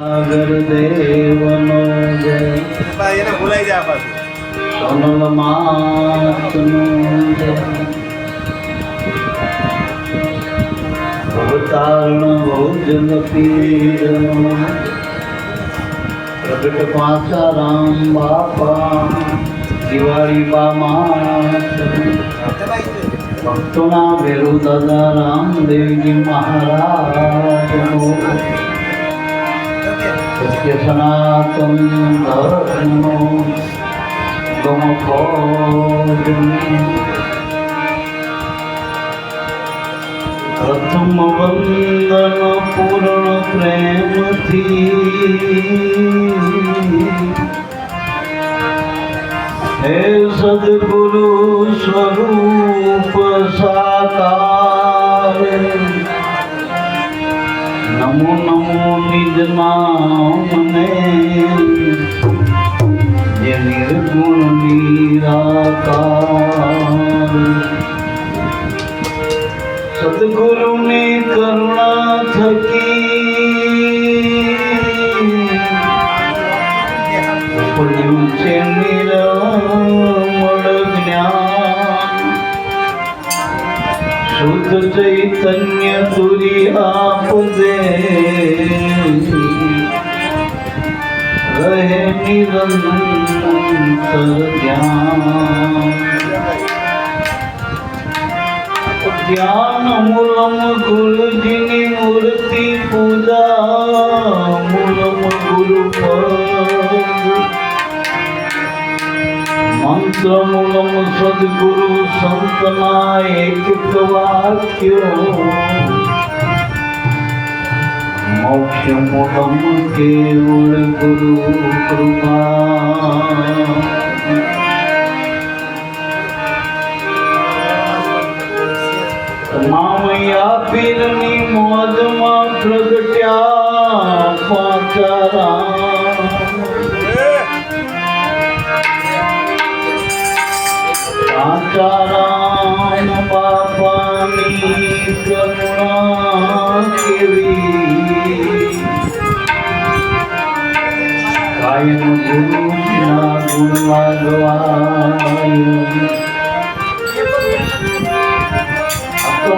સાગર દેવનો જય એને ભૂલાઈ જાય પાછું સોનલ માતનો જય અવતારણ ભોજન પીરનો પ્રગટ પાછા રામ બાપા દિવાળી બામા ભક્તોના ભેરુ દાદા રામદેવજી મહારાજનો સત્ય સનાતન ધર્મનો પ્રથમ વંદન પૂર્ણ પ્રેમથી હે સદગુરુ સ્વરૂપ સાકાર નમો નમો નિજ નામને જે નિર્ગુણ નિરાકાર સદગુરુની કરુણા થકી ઉપડ્યું છે નિર્મળ જ્ઞાન શુદ્ધ ચૈતન્ય તુરી આપદે રહે નિરંતર ધ્યાન ધ્યાન મૂલમ ગુરુજીની મૂર્તિ પૂજા મૂલમ ગુરુ મંત્ર મૂલમ સદગુરુ સંતના એક વાક્યો મોક્ષ મૂલમ કેવળ ગુરુ કૃપા મામયા પીરની મોજમાં પ્રગટ્યા પાંચારામ બાપાની કરુણા કેવી કાયમ ગુરુના ગુણ વાગવાય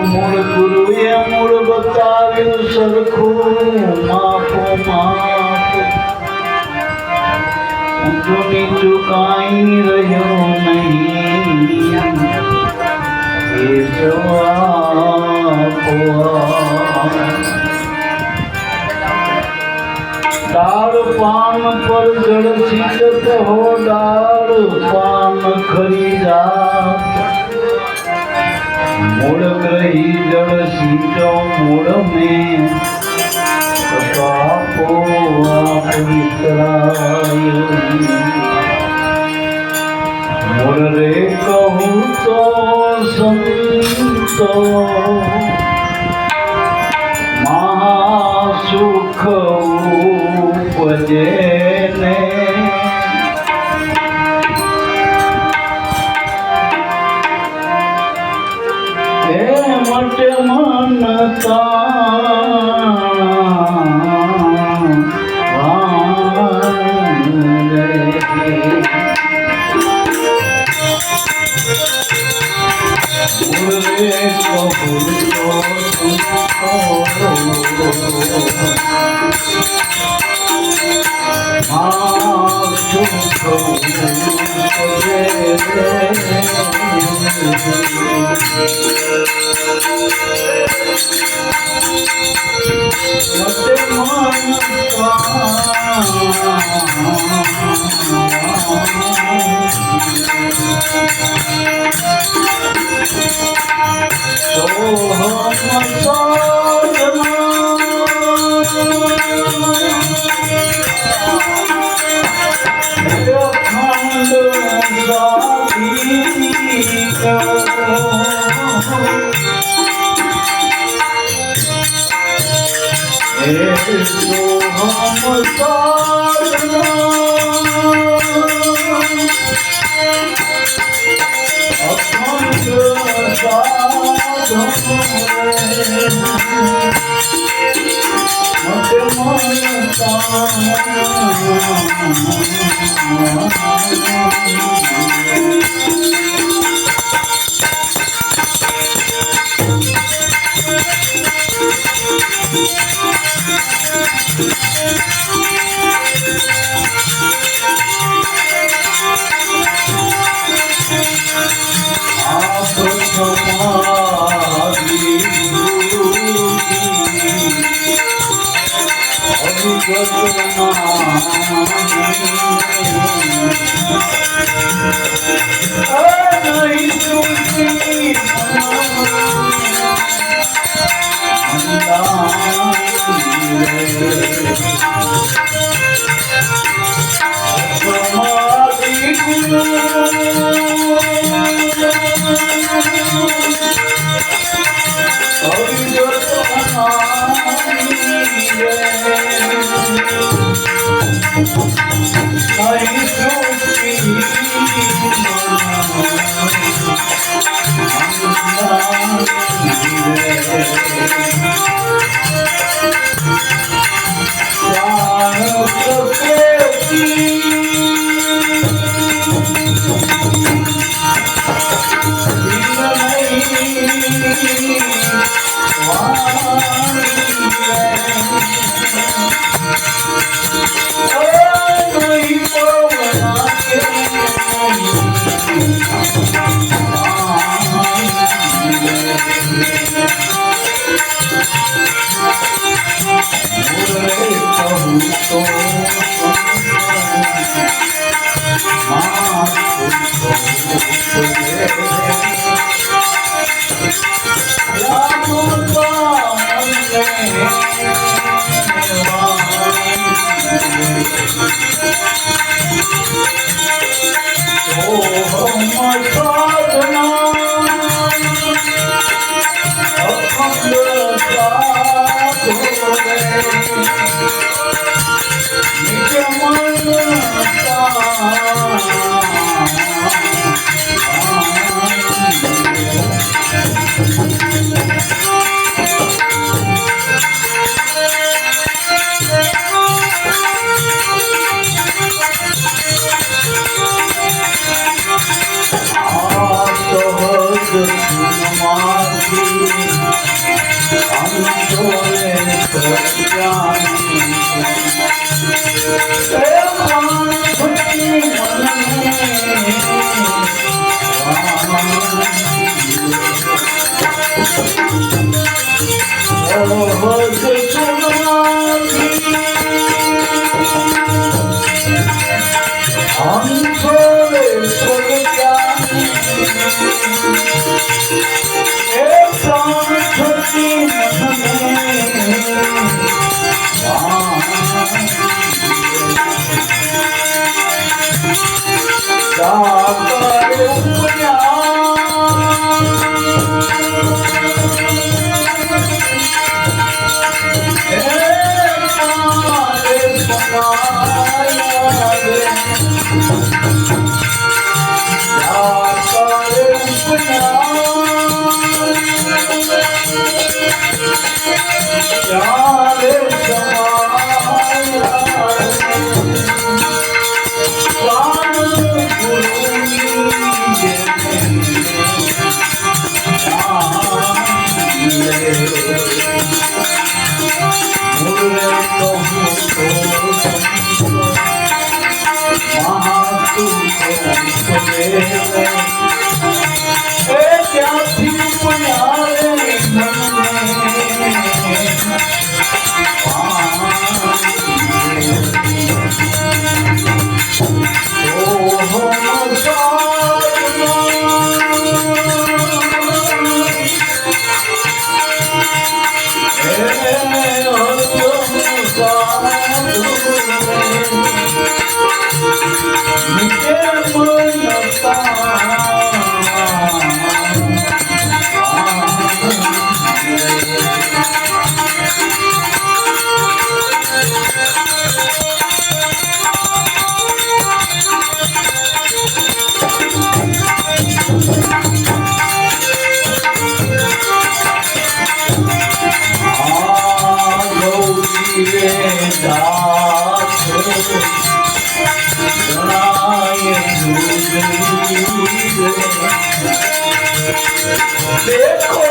મૂળ ગુરુએ મૂળ બતાવ્યું સરખું માપો માપ ઊંચું નીચું કાંઈ રહ્યો નહીં એ ડાળ પાન પર જળ શીતત હો ડાળ પાન ખરી જાત મૂળ ગ્રહી જળ સીંચો મૂળ में આપો આપ વિતરાય મૂળ રે કહું તો સંતો મહાસુખ ઉપજે ને મટ મન Ram જણાય દેખો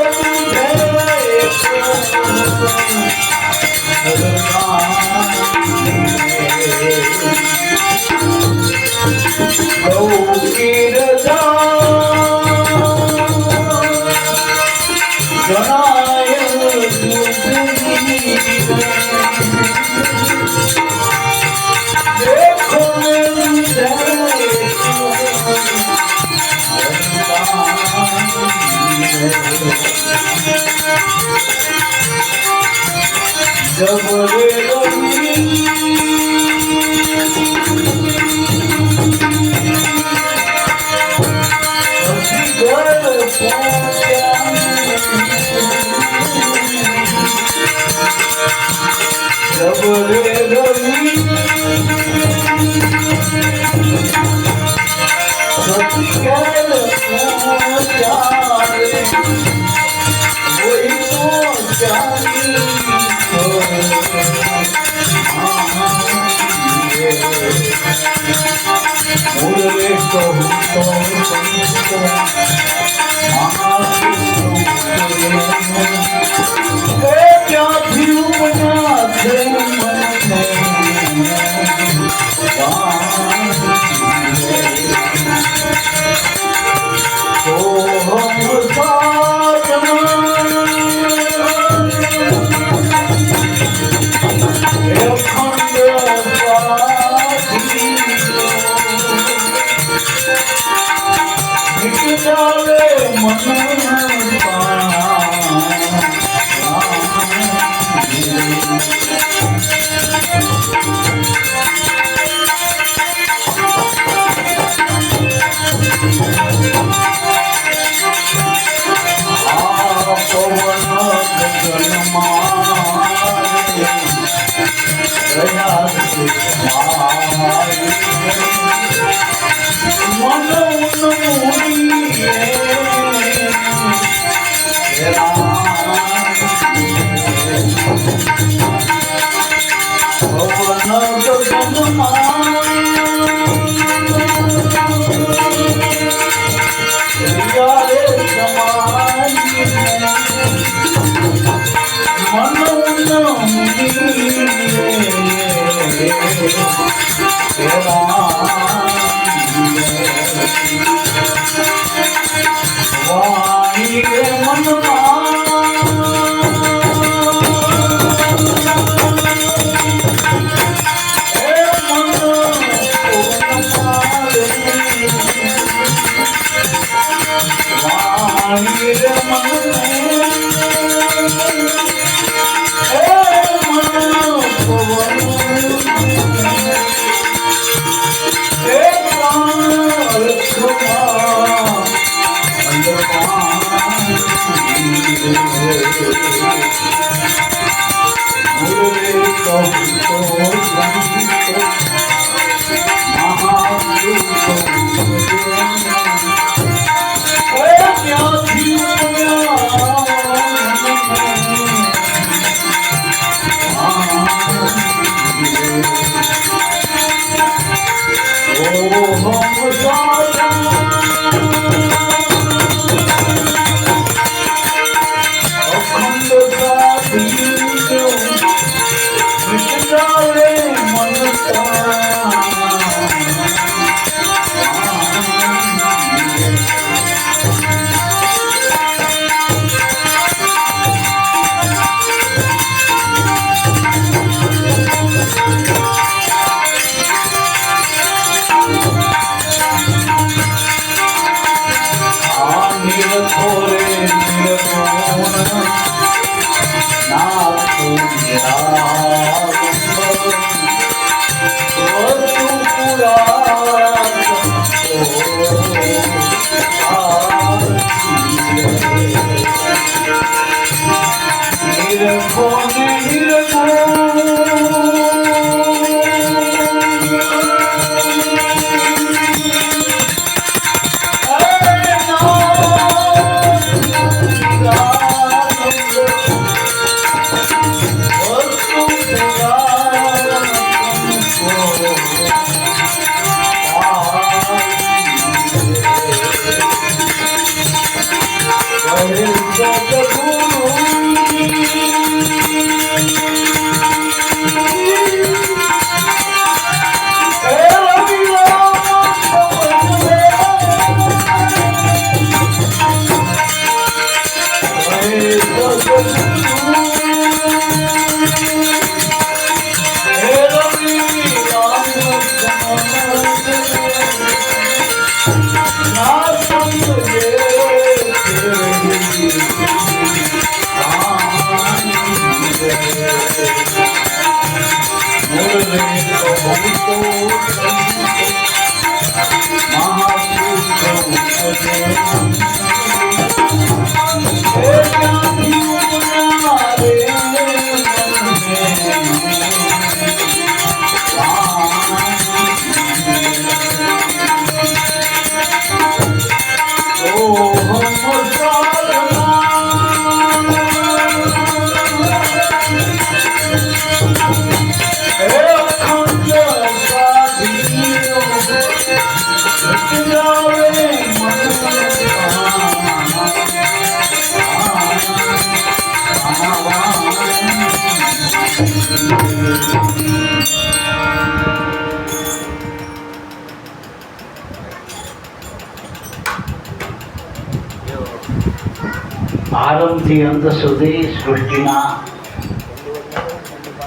આરંભથી અંત સુધી સૃષ્ટિના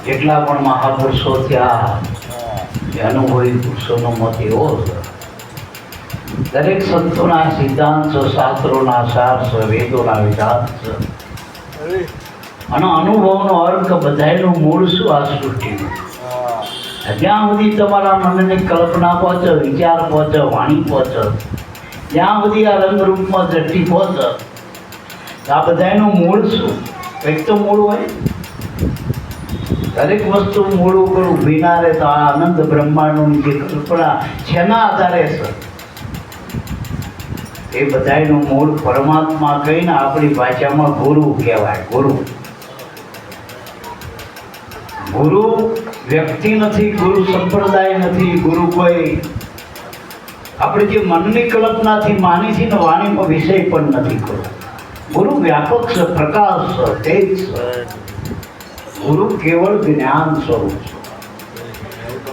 જેટલા પણ મહાપુરુષો થયા એ અનુભવી પુરુષોનો મત એવો છે. દરેક સંતોના સિદ્ધાંત છે, શાસ્ત્રોના સાર છે, વેદોના વિધાન છે અને અનુભવનો અર્થ બધાયનું મૂળ શું આ સૃષ્ટિનું. જ્યાં સુધી તમારા મનની કલ્પના પહોંચે, વિચાર પહોંચે, વાણી પહોંચે, જ્યાં સુધી આ રંગરૂપમાં દ્રષ્ટિ પહોંચે, આ બધાનું મૂળ શું? કંઈક તો મૂળ હોય. દરેક વસ્તુ મૂળ ઉપર ઊભી ના રહે તો આ અનંત બ્રહ્માંડની જે કલ્પના શેના આધારે છે? એ બધાનું મૂળ પરમાત્મા કહીને આપણી ભાષામાં ગુરુ કહેવાય. ગુરુ ગુરુ વ્યક્તિ નથી, ગુરુ સંપ્રદાય નથી, ગુરુ કોઈ આપણે જે મનની કલ્પનાથી માની છે ને વાણીમાં વિષય પણ નથી. ગુરુ વ્યાપક છે, પ્રકાશ છે, તેજ છે. ગુરુ કેવળ જ્ઞાન સ્વરૂપ છે.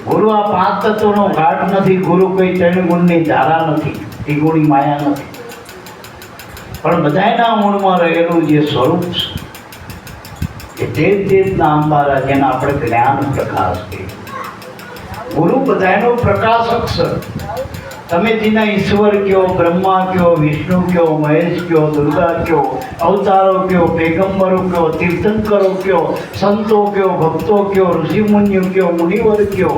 ગુરુ આ પાંચ તત્વનો ઘાટ નથી. ગુરુ કોઈ ત્રણ ગુણની ધારા નથી, ત્રિગુણી માયા નથી, પણ બધાના મૂળમાં રહેલું જે સ્વરૂપ છે એ તેજના અંબારા, જેના આપણે જ્ઞાન પ્રકાશ કહીએ. ગુરુ બધાનો પ્રકાશક છે. તમે જેના ઈશ્વર કયો, બ્રહ્મા કયો, વિષ્ણુ કયો, મહેશ કયો, દુર્ગા કયો, અવતારો કયો, પેગંબરો કયો, તીર્થંકરો કયો, સંતો કયો, ભક્તો કયો, ઋષિમુનિઓ કયો, મુનિવર કયો,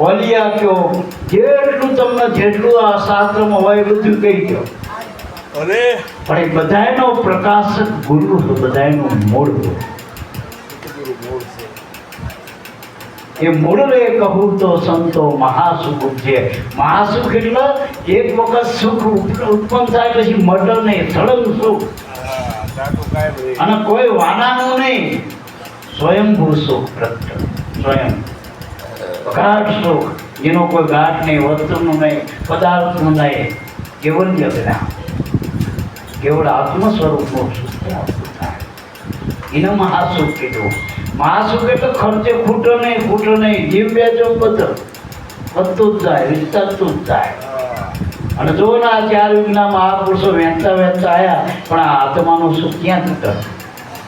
ઓલિયા કયો, જેટલું તમને જેટલું આ શાસ્ત્રમાં હોય બધું કહી દો. પણ એ બધાનો પ્રકાશક ગુરુ છે, બધાનું મૂળ. એ મૂળ રે કહું તો સંતો મહાસુખ છે. મહાસુખ એટલે એક વખત સુખ ઉત્પન્ન થાય પછી મટે નહીં, સળંગ સુખ, અને કોઈ વાનાનું નહીં. સ્વયંભૂ સુખ પ્રગટ, સ્વયં ગાઢ સુખ, જેનો કોઈ ગાઢ નહીં, વસ્તુનું નહીં, પદાર્થનું નહીં, કેવળ જ્ઞાન, કેવળ આત્મ સ્વરૂપનું સુખ થાય. એને મહાસુખ કીધું. મહાસુખ એટલે ખર્ચે ખૂટો નહીં, જીવ બેચો બધું વધતું જ જાય, વિસ્તારતું જ જાય. અને જો ના ચાર યુગના મહાપુરુષો વહેંચતા આવ્યા, પણ આ આત્માનું સુખ ક્યાં ઘટે?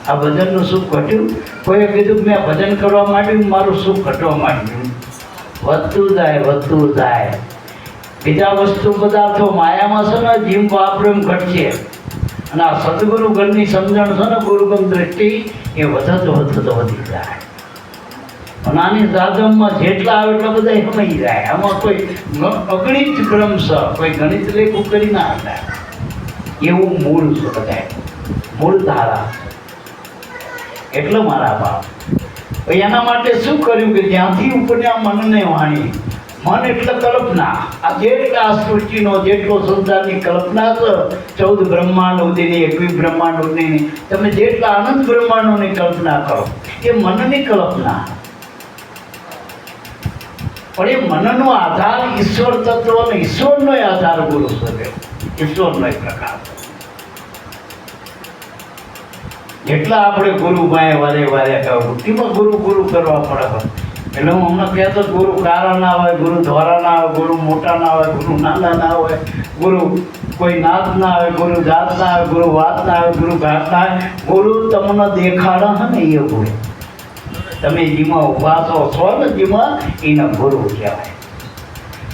આ ભજનનું સુખ ઘટ્યું? કોઈએ કીધું મેં ભજન કરવા માંડ્યું, મારું સુખ ઘટવા માંડ્યું. વધતું જાય. બીજા વસ્તુ પદાર્થો માયામાં છે ને, જીવ વાપરે એમ ઘટશે. અને આ સદગુરુ ગણની સમજણ છે ને, ગુરુગમ દ્રષ્ટિ, એ વધતો વધી જાય. અને આની સાધનમાં જેટલા આવે એટલા બધા સમજી જાય. આમાં કોઈ અગણિત ક્રમ છે, કોઈ ગણિત લેખું કરી ના હતા. એવું મૂળ છે બધા, મૂળ ધારા. એટલે મારા બાપ એના માટે શું કર્યું કે જ્યાંથી ઉપન્યા મનને વાણી. મન એટલે કલ્પના. આ જેટલા સૃષ્ટિનો જેટલો સંસારની કલ્પના છે, 14 બ્રહ્માંડ સુધીની, 21 બ્રહ્માંડ સુધીની, તમે જેટલા અનંત બ્રહ્માંડોની કલ્પના કરો એ મનની કલ્પના. પણ એ મનનો આધાર ઈશ્વર તત્વ અને ઈશ્વરનો આધાર ગુરુ છે. ઈશ્વરનો એક પ્રકાર. જેટલા આપણે ગુરુ વારે કહું, એમાં ગુરુ કરવા પડે. એટલે હું હમણાં કહેતો, ગુરુ કારા ના હોય, ગુરુ ધોરા ના હોય, ગુરુ મોટા ના હોય, ગુરુ નાના ના હોય, ગુરુ કોઈ નાત ના હોય, ગુરુ જાત ના હોય, ગુરુ વાત ના હોય, ગુરુ ઘાટ ના હોય. ગુરુ તમને દેખાડે છે ને એ ગુરુ. તમે જેમાં ઉભા છો ને, જેમાં એને ગુરુ કહેવાય.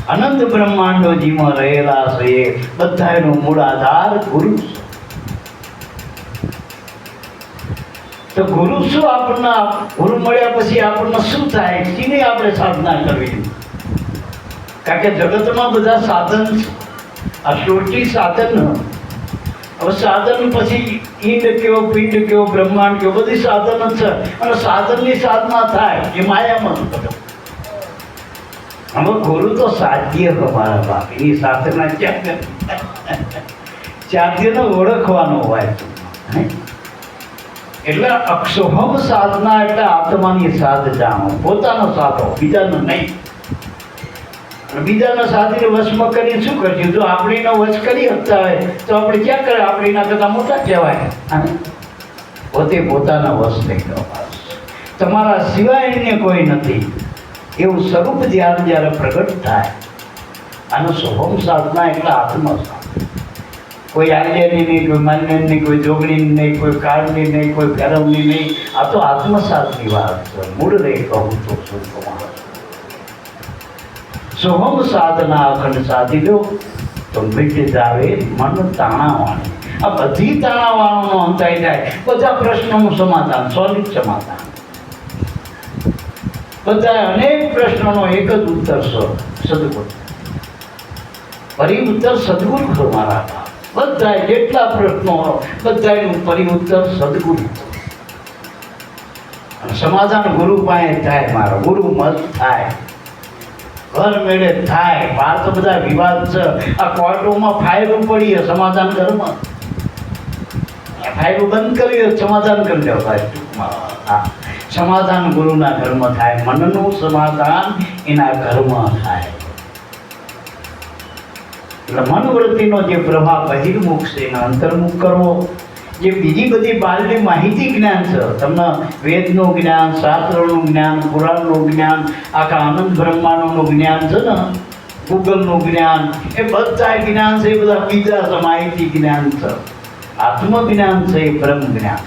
અનંત બ્રહ્માંડો જેમાં રહેલા છે એ બધાનો મૂળ આધાર ગુરુ છે. તો ગુરુ શું આપણને, ગુરુ મળ્યા પછી આપણને શું થાય, શીની આપણે સાધના કરવી? કારણ કે જગતમાં બધા સાધન છે. આ સૃષ્ટિ સાધન. હવે સાધન પછી ઈંડ કયો, પિંડ કયો, બ્રહ્માંડ કયો, બધી સાધન જ છે. અને સાધનની સાધના થાય એ માયામાં બધું. હવે ગુરુ તો સાધ્ય મારા બાપ, એની સાધના ક્યાં સાધ્યને ઓળખવાનો હોય. એટલે અક્ષોહમ સાધના એટલે આત્માની સાધ જાણો, પોતાનો સાધો, બીજાનો નહીં. અને બીજાના સાધીને વશમાં કરીને શું કરશું? જો આપણે એનો વશ કરી શકતા હોય તો આપણે ક્યાં કરે? આપણે એના કરતાં મોટા કહેવાય. પોતે પોતાના વશ થઈ ગયો. તમારા સિવાય એને કોઈ નથી એવું સ્વરૂપ ધ્યાન જ્યારે પ્રગટ થાય, આનો સોહમ સાધના એટલે આત્મા સાધના. કોઈ આલ્યની નહીં, કોઈ માન્યની નહીં, કોઈ જોગણીની નહીં, કોઈ કાળની નહીં, કોઈ ફેરવની નહીં. આ તો આત્મસાધની વાત છે. મૂળ રે કહું તો શું સોહમ સાધના અખંડ સાધી લો તો મિટ જાવે મન તાણાવાણી. આ બધી તાણાવાળાનો અંત આવી જાય. બધા પ્રશ્નોનું સમાધાન, સોલિડ સમાધાન. બધા અનેક પ્રશ્નોનો એક જ ઉત્તર સદગુરુ. પરિઉત્તર સદગુરુ છો મારા બાપ. બધા જેટલા પ્રશ્નો બધાનું પરિઉત્તર સદગુરુ. સમાધાન ગુરુ પાસે થાય. મારો ગુરુ મત થાય, ઘર મેળે થાય. બહાર તો બધા વિવાદ છે. આ કોર્ટોમાં ફાઇલો પડી, સમાધાન ઘરમાં. ફાઇલો બંધ કરી, સમાધાન કરી દો ભાઈ. હા, સમાધાન ગુરુના ઘરમાં થાય. મનનું સમાધાન એના ઘરમાં થાય. એટલે મનવૃત્તિનો જે પ્રભાવ બહિર્મુખ છે એને અંતર્મુખ કરવો. જે બીજી બધી બાલની માહિતી જ્ઞાન છે, તમને વેદનું જ્ઞાન, શાસ્ત્રોનું જ્ઞાન, પુરાણનું જ્ઞાન, આખા આનંદ બ્રહ્માંડનું જ્ઞાન છે ને, ગૂગલનું જ્ઞાન, એ બધા જ્ઞાન છે. એ બધા બીજા છે, માહિતી જ્ઞાન છે. આત્મજ્ઞાન છે એ બ્રહ્મ જ્ઞાન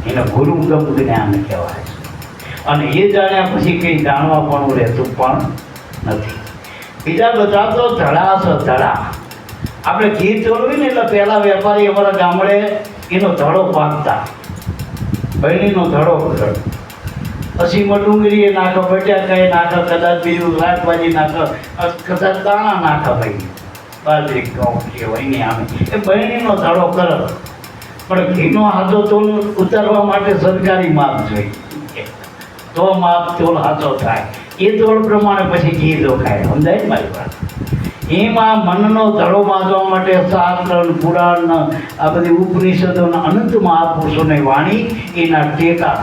એને ગુરુગમ જ્ઞાન કહેવાય છે. અને એ જાણ્યા પછી કંઈ જાણવા પણ રહેતું પણ નથી. બીજા બધા તો ધડા છે, ધડા. આપણે ઘી ચોરવી ને એટલે પહેલાં વેપારી અમારા ગામડે એનો ધડો પાકતા, બહેણીનો ધડો પકડ. પછી એમાં ડુંગળી નાખો, બટાકા નાખો, કદાચ બીજું શાકભાજી નાખો, કદાચ દાણા નાખો. ભાઈ બાજરી ઘઉં જે હોય ને આમે એ બહેણીનો ધડો કરો. પણ ઘીનો હાથો તોલ ઉતારવા માટે સરકારી માપ જોઈએ, તો માપ તોલ હાથો થાય. એ તોલ પ્રમાણે પછી ઘી દોખાય. સમજાય મારી વાત? એમાં મનનો ધડો બાંધવા માટે શાસ્ત્ર, પુરાણ, આ બધી ઉપનિષદોના અનંત મહાપુરુષોની વાણી એના ટેકા.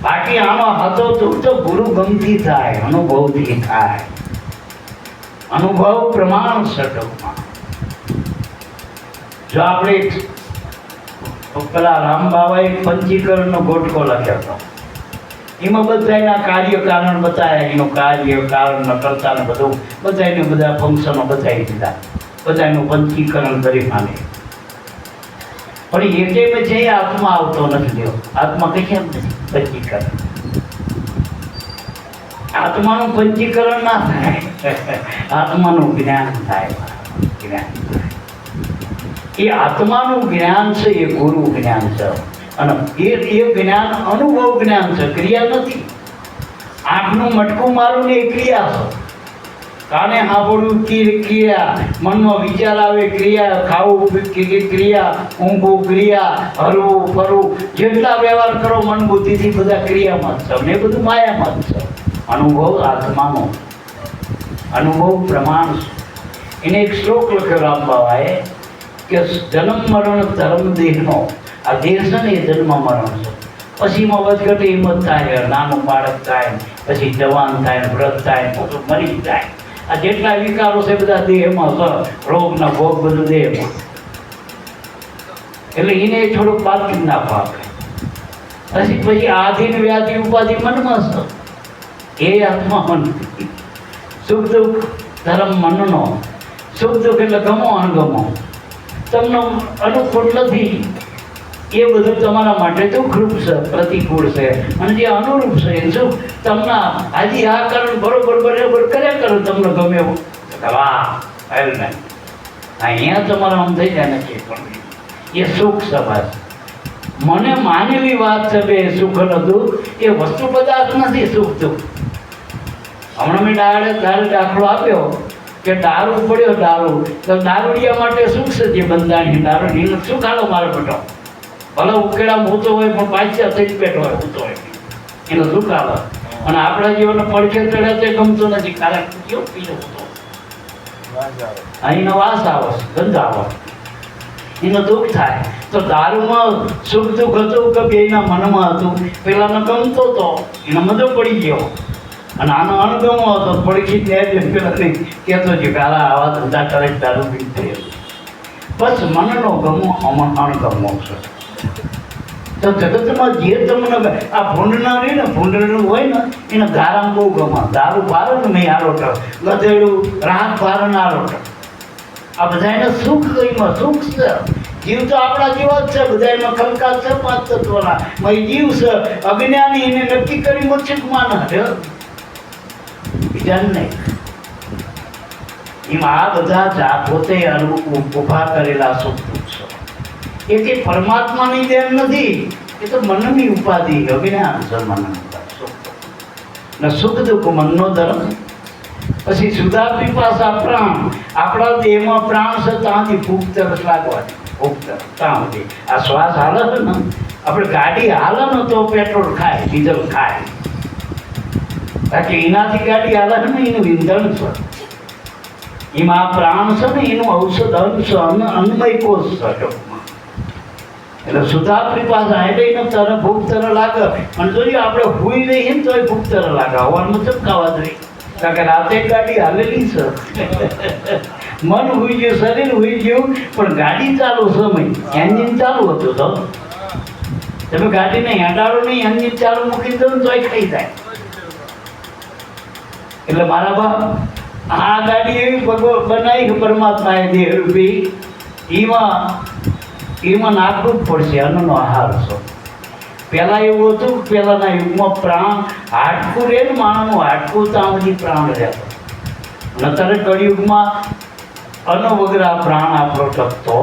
બાકી આનો હાથો તો ગુરુ ગમતી થાય, અનુભવથી થાય. અનુભવ પ્રમાણ સટકમાં. જો આપણે પેલા રામ બાબાએ પંચીકરણનો ગોટકો લખ્યો હતો, એમાં બધાના કાર્ય કારણ બતાવ્યા. એનું કાર્ય કારણ કરતા ને બધું બધાને બધા ફંક્શનો બતાવી દીધા. બધાનું પંચીકરણ કરી માને. પણ એકેમાં જે આત્મા આવતો નથી. આત્મા કઈ કેમ નથી પંચીકરણ? આત્માનું પંચીકરણ ના થાય, આત્માનું જ્ઞાન થાય. જ્ઞાન એ આત્માનું જ્ઞાન છે, એ ગુરુ જ્ઞાન છે. અને એ જ્ઞાન અનુભવ જ્ઞાન છે, ક્રિયા નથી. આંખનું મટકું મારું ને એ ક્રિયા છે. કાને સાંભળવું ક્રિયા, મનમાં વિચાર આવે ક્રિયા, ખાવું ક્રિયા, ઊંઘવું ક્રિયા, હરવું ફરવું, જેટલા વ્યવહાર કરો મન બુદ્ધિથી બધા ક્રિયામાં જ છે. ને એ બધું માયામાં જ છે. અનુભવ આત્માનો, અનુભવ પ્રમાણ છે. એને એક શ્લોક લખ્યો રામ બાબાએ કે જન્મ મરણ ધર્મ દેહનો. આ દેહ છે ને એ જન્મ મરણ છે. પછી એમાં વધઘટ એમ જ થાય. નાનું બાળક થાય, પછી જવાન થાય, વ્રત થાય, મોટું મરી જાય. આ જેટલા વિકારો છે બધા દેહમાં છે. રોગના ભોગ બધું દેહમાં. એટલે એને થોડુંક બાકી ના પાકે. પછી આધીન વ્યાધિ ઉપાધિ મનમાં છે. એ આત્મા મન. સુખ દુઃખ ધર્મ મનનો. સુખ દુઃખ એટલે ગમો અણગમો. તમને અનુકૂળ નથી એ બધું તમારા માટે દુઃખરૂપ છે, પ્રતિકૂળ છે. અને જે અનુરૂપ છે એ સુખ તમને આજે આ કારણ બરોબર કર્યા કરો, તમને ગમે એવું વાહ આવ્યું નહીં. અહીંયા તમારે આમ થઈ જાય નથી. પણ એ સુખ સમાજ. મને માનેલી વાત છે બે સુખ નતું, એ વસ્તુ પદાર્થ નથી સુખ દુઃખ. હમણાં મેં દાખલો આપ્યો કે દારૂ પડ્યો, દારૂ તો દારૂડિયા માટે સુખ છે જે બંધાણી દારૂ એનો સુખ આલો મારે બેઠો, ભલે ઉકેડા ઊંચો હોય પણ પાછા થઈ બેઠો હોય ઊંચો હોય એનો સુખ આલો. અને આપણા જીવનને પડખે ચડે તે ગમતો નથી, કારણ કેવું પીલો હતો અહીંનો વાસ આવો ગંધ આવો એનો દુઃખ થાય. તો દારૂમાં સુખ દુઃખ હતું કે બેના મનમાં હતું, પેલાનો ગમતો હતો એનો મજો પડી ગયો અને આનો અણગમો હતો પડખી ત્યાં પેલા કહેતો છે કે આવા ધંધા કરે દારૂ પીતે. બસ મનનો ગમો અણગમો છે. તો જગતમાં જે તમને આ ભૂંડના રહી ને ભૂંડનું હોય ને એને ગારામ બહુ ગમે. દારૂ ભારે ને નહીં આરોટ, ગધેડું રાહત ભારે ને આરોટ, આ બધા એને સુખ કઈમાં સુખ છે. જીવ તો આપણા જેવા જ છે, બધા એમાં કંકાસ છે પાંચ તત્વના જીવ છે. અજ્ઞાની એને નક્કી કરી મુચ્છક માને બીજાને નહીં. એમાં આ બધા પોતે ઊભા કરેલા સુખ દુઃખ છે. એ કે પરમાત્માની દેન નથી, એ તો મનની ઉપાધિ અજ્ઞાન છે. મનનું સુખ દુઃખ મનનો ધર્મ. પછી સુધા પીપાસા પ્રાણ, આપણા દેહમાં પ્રાણ છે ત્યાંથી ભૂખ તરસ લાગવાની. ભૂખ તરસ ત્યાં સુધી આ શ્વાસ હાલે છે ને, આપણે ગાડી હાલે ને તો પેટ્રોલ ખાય ડીઝલ ખાય, બાકી એનાથી ગાડી હાલે ને એનું ઈંધણ છે. એમાં આ પ્રાણ છે ને એનું ઔષધ અંગ છે, અન્નમય કોષ છે ટૂંકમાં. એટલે સુધા પીપાસા એટલે એને તરફ ભૂખ તરફ લાગે. અને જોઈએ આપણે હુઈ રહીએ ને તોય ભૂખ તરફ લાગે, હવાનું ચપકાવા જ રહી, કારણ કે રાતે ગાડી હાલેલી છે. મન હોઈ ગયું, શરીર હોઈ ગયું, પણ ગાડી ચાલુ સમય એન્જિન ચાલુ હતું. તો તમે ગાડીને હેંડાળો નહીં, એન્જિન ચાલુ મૂકી દો ને તોય ખાઈ જાય. એટલે મારા બાપ આ ગાડી એવી બનાવી પરમાત્માએ દેહ રૂપી, એમાં નાખવું જ પડશે અન્નનો આહાર છે. પહેલાં એવું હતું, પહેલાંના યુગમાં પ્રાણ હાડકું રહે ને માણસનું હાડકું ત્યાં સુધી પ્રાણ રહેતો. અને અત્યારે કળિયુગમાં અન્ન વગર આ પ્રાણ આપણો ટકતો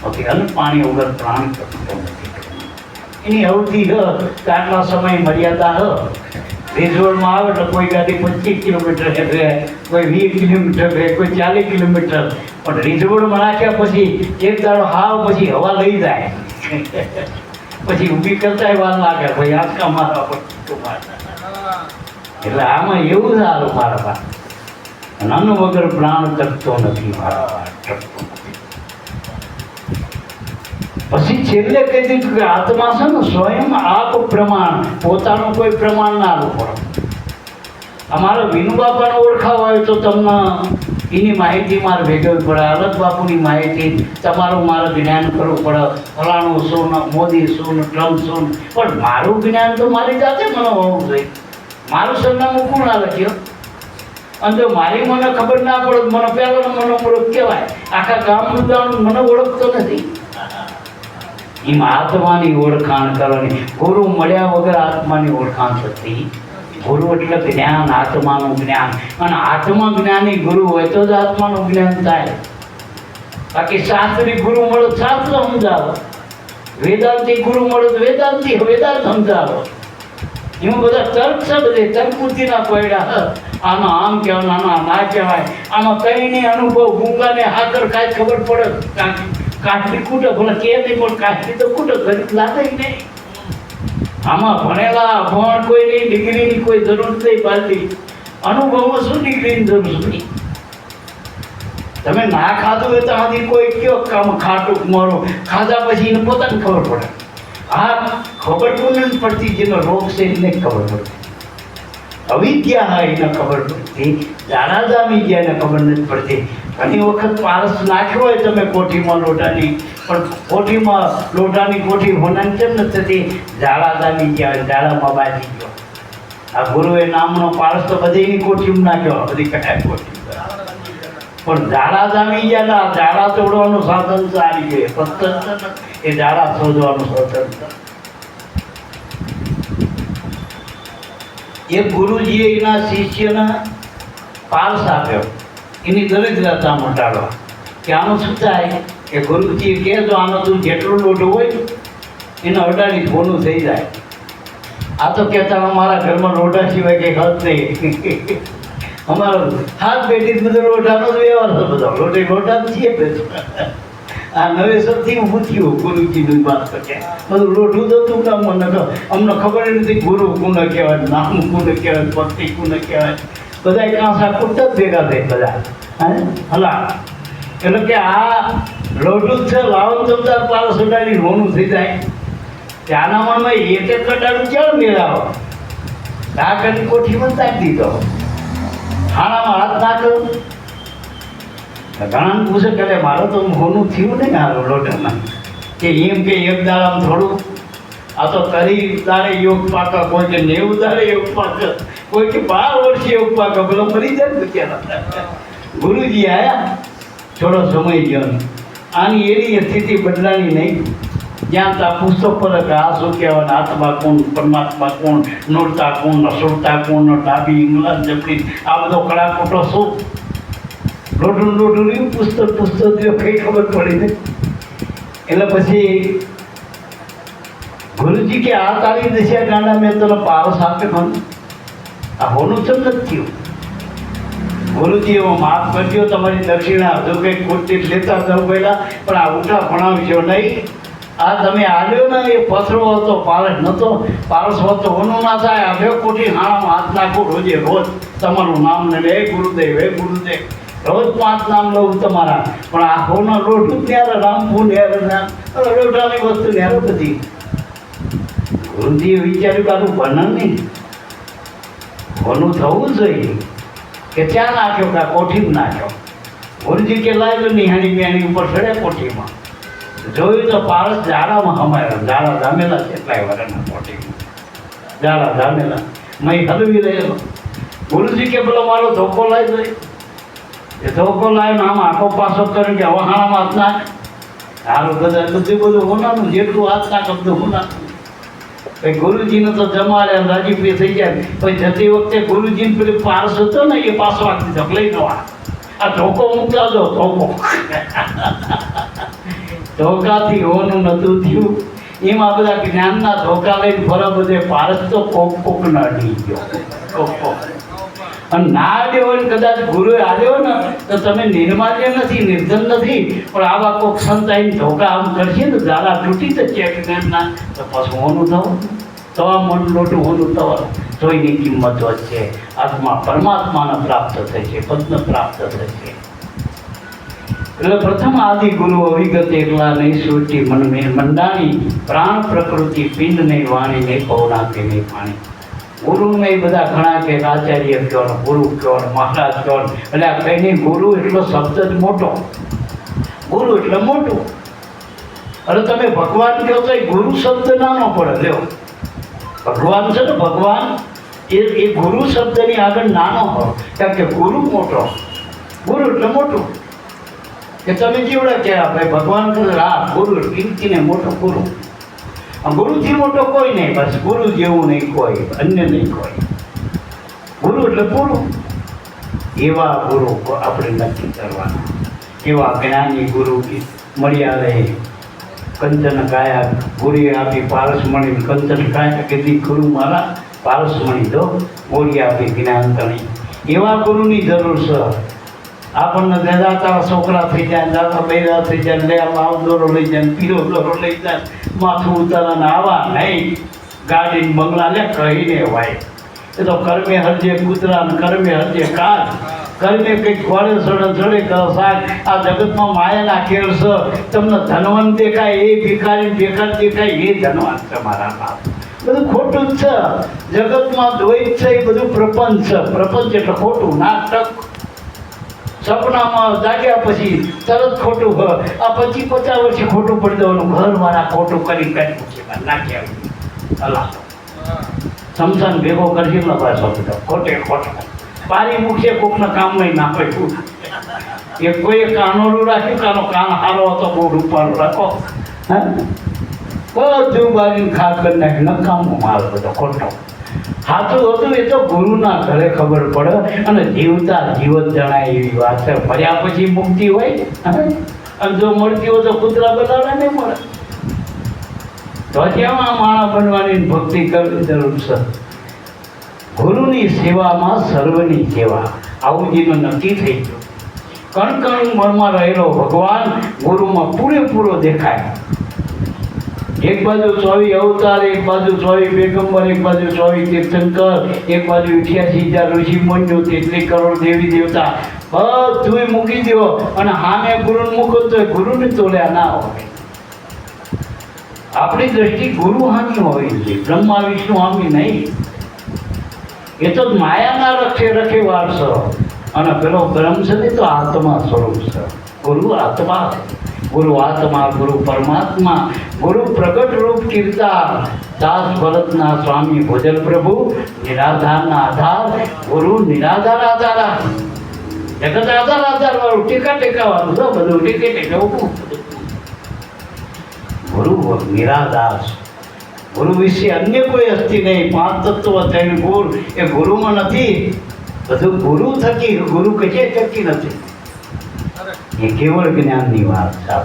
નથી, અન્ન પાણી વગર પ્રાણ ટકતો નથી. એની અવધિ હ આટલા સમય મર્યાદા હ. રીઝોડમાં આવે તો કોઈ ગાડી 25 કિલોમીટર રહે, કોઈ 20 કિલોમીટર રહે, કોઈ 40 કિલોમીટર, પણ રીઝોડમાં નાખ્યા પછી એક દાડો હાવ પછી હવા લઈ જાય, પછી ઊભી કરતા વાર લાગે ભાઈ આંચકા મારવા. એટલે આમાં એવું સારું મારા બા, અન્ન વગર પ્રાણ ટકતો નથી મારા બા, ટકતો નથી. પછી છેલ્લે કહી દીધું કે આત્મા છે ને સ્વયં આપ પ્રમાણ, પોતાનું કોઈ પ્રમાણ ના આવું પડે. અમારા વિનુ બાપાને ઓળખાવ હોય તો તમને એની માહિતી મારે ભેગવવી પડે, અલગ બાપુની માહિતી તમારું મારે જ્ઞાન કરવું પડે, ફલાણું શું ને મોદી શું ને ટ્રમ્પ શું. પણ મારું જ્ઞાન તો મારી જાતે મને હોવું જોઈએ. મારું સરનામું કોણ ના લખ્યો? અને જો મારી મને ખબર ના પડે મને પહેલો મને ઓળખ કહેવાય, આખા ગામનું જાણું મને ઓળખતો નથી. એમાં આત્માની ઓળખાણ કરવાની. ગુરુ મળ્યા વગર આત્માની ઓળખાણ થતી. ગુરુ એટલે જ્ઞાન, આત્માનું જ્ઞાન. અને આત્મા જ્ઞાની ગુરુ હોય તો જ આત્માનું જ્ઞાન થાય. બાકી શાસ્ત્રી ગુરુ મળે શાસ્ત્ર સમજાવો, વેદાંતી ગુરુ મળે તો વેદાંત સમજાવો. એમાં બધા તર્ક છે, બધે તર્ક બુદ્ધિના પડ્યા. આનો આમ કહેવાય, આનો ના કહેવાય. આમાં કઈ નહીં અનુભવ. ગુંગાને હાકર કાંઈ ખબર પડે, કાઠી કૂટે ભલે કે નહીં, પણ કાઠી તો કૂટે ગરીબ લાગે નહીં. આમાં ભણેલા અભણ કોઈ નહીં, ડિગ્રીની કોઈ જરૂર નહીં. પાછી અનુભવમાં શું ડિગ્રીની જરૂર નહીં? તમે ના ખાધું હોય તો આથી કોઈ કયો કામ ખાટું મારો, ખાધા પછી એને પોતાને ખબર પડે. હા, ખબર કોને નથી પડતી? જેનો રોગ છે એને ખબર પડતી. અવિદ્યા હોય એને ખબર પડતી, જાડા જામી ગયા એને ખબર નથી પડતી. ઘણી વખત પારસ નાખ્યો હોય તમે કોઠીમાં લોટાની, પણ કોઠીમાં લોટાની કોઠી હોનાની કેમ નથી થતી? ઝાડા જામી ગયા હોય, ઝાડામાં બાજી ગયો. આ ગુરુએ નામનો પારસ તો બધીની કોઠીમાં નાખ્યો, બધી કટાય કોઠી, પણ ઝાડા જામી ગયા ના. ઝાડા તોડવાનું સાધન સારી જોઈએ, પત્તર એ ઝાડા શોધવાનું સાધન. એ ગુરુજીએ એના શિષ્યને પારસ આપ્યો એની દરિદ્રતા મટાડવા. કે આનું શું થાય કે ગુરુજી કહે તો આનો તું જેટલું લોઢું હોય એને અડાડી ફોનું થઈ જાય. આ તો કહેતા અમારા ઘરમાં લોઢા સિવાય કંઈ હદ નહીં. અમારો હાથ પેટી બધો લોઢાનો જ વ્યવહાર હતો. બધો લોઢા જ છીએ બધું. આ નવેસરથી ઊભું થયું ગુરુજીની વાત કરે બધું લોઢું તો તું કામ મને અમને ખબર નથી ગુરુ કોને કહેવાય, નામ કોને કહેવાય, ભક્તિ કોને કહેવાય. બધા કાંસા કુટતા જ ભેગા થાય બધા. હલા એટલે કે આ લોઢું જ છે. લાવન જમદાર પારસ ઉડાડી રોનું થઈ જાય. ત્યાંના મનમાં એક એક કટાડું ક્યાં મેળાવો. આ કરી કોઠીમાં તાકી દીધો. ખાણામાં હાથ નાખ્યો. ઘણા પૂછે કે મારે તો હોનું થયું નહીં આ લોઢામાં કે એમ કે એક દાડામાં થોડું આ તો કરી દાડે યોગ પાક, કોઈ કે 90 દાડે યોગ પાક, કોઈ કે 12 વર્ષે યોગ પાક. પેલો મરી જાય ને ત્યારે ગુરુજી આવ્યા. થોડો સમય ગયો. આની એવી સ્થિતિ બદલાની નહીં. જ્યાં ત્યાં પુસ્તક પર કે આ શું કહેવાય, આત્મા કોણ, પરમાત્મા કોણ, નૂરતા કોણ, સુરતા કોણ, ડાબી ઇંગ્લન્ડ જપડી આ બધો કડાકોટો શું લોઢું રહ્યું. પુસ્તક કંઈ ખબર પડી નહીં. એટલે પછી ગુરુજી કે આ તારી દશા ગાંડા મેં તને પારસ આપે મને આ હોનું ચમ નથી થયું. ગુરુજી એવો માફ કરજો, તમારી દક્ષિણા હજુ કંઈક ખોટી લેતા જાવ પહેલાં, પણ આ ઉઠા ભણાવશો નહીં. આ તમે આવ્યો ને એ પથરો હતો, પારસ નહોતો. પારસ હોત તો હોનું ના થાય. આવ્યો કોઠી હાણામાં હાથ નાખો રોજે રોજ તમારું નામ ને હે ગુરુદેવ, હે ગુરુદેવ. રોજ 5 નામ લઉં તમારા. પણ આ હોના લોઢું ત્યારે રામપુર લોઢાની વસ્તુ ત્યારે બધી. ગુરુજીએ વિચાર્યું કે આનું વર્ણન નહીં, હોનું થવું જોઈએ. કે ત્યાં નાખ્યો કે કોઠીમાં નાખ્યો. ગુરુજી કે લાવ્યો નિહાણી બેહાણી ઉપર ચડે કોઠીમાં. જોયું તો પારસ ઝાડામાં હમાયો. ઝાડા જામેલા કેટલાય વરના કોઠીમાં ઝાડા જામેલા. મય હલવી રહેલો. ગુરુજી કે પેલો મારો ધોકો લાવી દે. એ ધોકો લાવીને આમ આખો પાછો કર્યો કે હવે હાણામાં હાથ નાખ. હારું બધા બધું હોનાનું જેટલું હાથ નાખ બધું હોનાનું. પછી ગુરુજીને તો જમાડે રાજીપી થઈ જાય. પછી જતી વખતે ગુરુજીને પેલી પારસ હતો ને એ પાછો આપી દીધો, લઈ જવા આ ધોકો મૂકતા દો. ધોકો ધોકાથી હોનું નતું થયું. એમાં બધા જ્ઞાનના ધોકા લઈને ફરા બધે પારસ તો કોક ના અડી ગયો. કોક અને ના આવ્યો હોય ને કદાચ ગુરુએ આવ્યો ને તો તમે નિર્માલ્ય નથી, નિર્ધન નથી, પણ આવા કોક સંત આવીને ધોકા આમ કરશે ને ઝાડા તૂટી જશે જ્ઞાનના તો પછી હોનું થવું. તો આ મન લોટું હોનું થવાનું. જોઈની કિંમત વધશે. આત્મા પરમાત્માને પ્રાપ્ત થશે, પદને પ્રાપ્ત થશે. એટલે પ્રથમ આદિ ગુરુ અવિગત એકલા નહીં સૃષ્ટિ મન મેં મંડાણી, પ્રાણ પ્રકૃતિ પિંડ નહીં વાણી નહીં પૌનાથી નહીં પાણી. ગુરુને બધા ઘણા કે આચાર્ય કહો, ગુરુ કહો, મહારાજ કહો. એટલે આ કંઈ નહીં, ગુરુ એટલો શબ્દ જ મોટો. ગુરુ એટલે મોટું. અરે તમે ભગવાન કહો તો એ ગુરુ શબ્દ નાનો પડે. લ્યો ભગવાન છે ને, ભગવાન એ ગુરુ શબ્દની આગળ નાનો હોય. કારણ કે ગુરુ મોટો. ગુરુ એટલે મોટું. કે તમે જેવડા કહેવા ભાઈ ભગવાન હા ગુરુ કીર્તિને મોટો ગુરુ. ગુરુથી મોટો કોઈ નહીં. બસ ગુરુ જેવું નહીં કોઈ, અન્ય નહીં કોઈ. ગુરુ એટલે પૂરું. એવા ગુરુ આપણે નક્કી કરવાના. એવા જ્ઞાની ગુરુ મળ્યા રહે. કંચન કાયા ગુરુએ આપી પારસમણી, કંચન કાયા કીધી ગુરુ મારા પારસમણી દો, ગોળી આપી જ્ઞાન તણી. એવા ગુરુની જરૂર છે. આપણને દાદા છોકરા થઈ જાય, દાદા બૈરા થઈ જાય, લે માવ દોરો લઈ જાય, પીરો દોરો લઈ જાય, માથું ઉતારવાને આવા નહીં. ગાડી બંગલા લે કહીને વાય. એ તો કર્મે હરજે કૂતરા ને કર્મે હરજે કાચ. કર્મે કંઈક ઘોડે ચડે કરો સાહેબ. આ જગતમાં માયાના ખેલ છે. તમને ધનવાન દેખાય એ ભિખારી, ભિખાર દેખાય એ ધનવાન તમારા બાપ. બધું ખોટું જ છે. જગતમાં દ્વૈત છે એ બધું પ્રપંચ છે. પ્રપંચ એટલે ખોટું નાટક. સપનામાં જાગ્યા પછી તરત ખોટું ઘર. આ 25-50 વર્ષે ખોટું પડી દેવાનું. ઘરવાળા ખોટું કરી નાખ્યા. અલા સમસાન ભેગો કરશે ને પાછો બધો ખોટે ખોટો પારી મૂકશે. કોકના કામમાં ના હોય. એ કોઈ કાનોડું રાખ્યું, કાનો કાન હારો હતો બહુ રૂપાળો રાખો. હા બધું બારીને ખા કરી નાખી. નકામો માલ બધો ખોટો. સાચું હતું એ તો ગુરુના ઘરે ખબર પડે. અને જીવતા જીવત જણાય એવી વાત છે. ફર્યા પછી મુક્તિ હોય. અને જો મળતી હોય તો કૂતરા બતાવડા નહીં મળે. તો કેવા માણસ બનવાની ભક્તિ કરવી જરૂર છે. ગુરુની સેવામાં સર્વની સેવા, આવું જીવન નક્કી થઈ ગયું. કણ કણ મનમાં રહેલો ભગવાન ગુરુમાં પૂરેપૂરો દેખાય. એક બાજુ 24 અવતાર, એક બાજુ 24 પેગંબર, એક બાજુ 24 તીર્થંકર, એક બાજુ 88,000 ઋષિ મુનિઓ, 33 કરોડ દેવી દેવતા, બધું મૂકી દો અને સામે ગુરુને મૂકો તો ગુરુને તોલ્યા ના હોય. આપણી દ્રષ્ટિ ગુરુ હામી હોવી જોઈએ, બ્રહ્મા વિષ્ણુ હામી નહીં. એ તો માયાના રખે રખે વારસો, અને પેલો બ્રહ્મ છે ને તો આત્મા સ્વરૂપ છે. ગુરુ આત્મા, ગુરુ આત્મા, ગુરુ પરમાત્મા, ગુરુ પ્રગટ રૂપ કીર્તા દાસ ભરતના સ્વામી ભોજન પ્રભુ નિરાધારના આધાર. ગુરુ નિરાધાર આધાર, જગત આધાર આધાર વાળું ટેકા ટેકાવાનું છે બધું, ટેકે ટેકાવું. ગુરુ નિરાધાર, ગુરુ વિશે અન્ય કોઈ અસ્તિ નહીં. 5 તત્વ 3 ગુણ એ ગુરુમાં નથી. બધું ગુરુ થકી, ગુરુ કશે થકી નથી. એ કેવળ જ્ઞાનની વાત છે.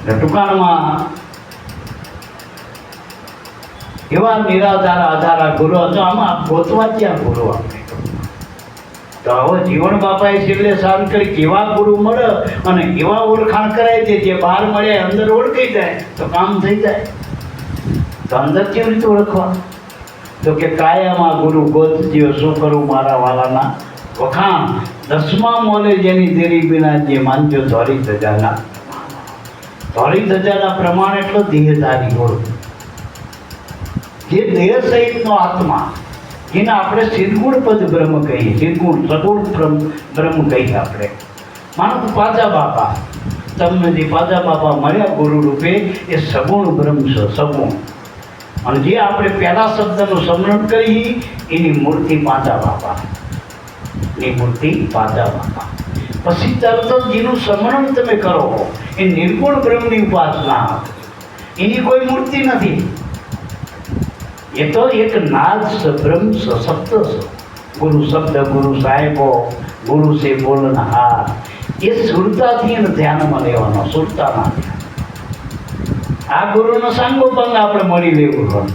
ટૂંકાણમાં એવા નિરાધાર આધારા ગુરુ હતો. આમાં ગોતવા ક્યાં ગુરુ આપણે? તો હવે જીવન બાપાએ છેલ્લે શાંત કરી કેવા ગુરુ મળે અને કેવા ઓળખાણ કરાય છે. જે બહાર મળ્યા અંદર ઓળખાઈ જાય તો કામ થઈ જાય. તો અંદર કેવી રીતે ઓળખવા? તો કે કાયામાં ગુરુ ગોતજ્યો, શું કરું મારા વાલાના વખાણ. 10મા મોલે જેની દેરી બિના જે માનજો ધોરી ધજાના. ધોરી ધજાના પ્રમાણ એટલો દેહધારી ગુરુ, જે દેહ સહિતનો આત્મા, જેને આપણે સિદ્ધગુણ પદ બ્રહ્મ કહીએ, સિદ્ધગુણ સગુણ બ્રહ્મ કહીએ આપણે. માનો કે પાજા બાપા, તમને જે પાજા બાપા મળ્યા ગુરુ રૂપે એ સગુણ બ્રહ્મ છે, સગુણ. અને જે આપણે પહેલા શબ્દનું સ્મરણ કરી એની મૂર્તિ પાજા બાપા, એ મૂર્તિ પાજા બાપા. પછી તરત જ જેનું સ્મરણ તમે કરો એ નિર્ગુણ બ્રહ્મની ઉપાસના, એની કોઈ મૂર્તિ નથી. એ તો એક નાદ છે, બ્રહ્મ છે, શબ્દ છે. ગુરુ શબ્દ, ગુરુ સાહેબો, ગુરુ છે બોલનહાર. એ સુરતાથી એને ધ્યાનમાં લેવાનો, સુરતાના. આ ગુરુનો સાંગોપાંગ આપણે મળી લેવું હોય.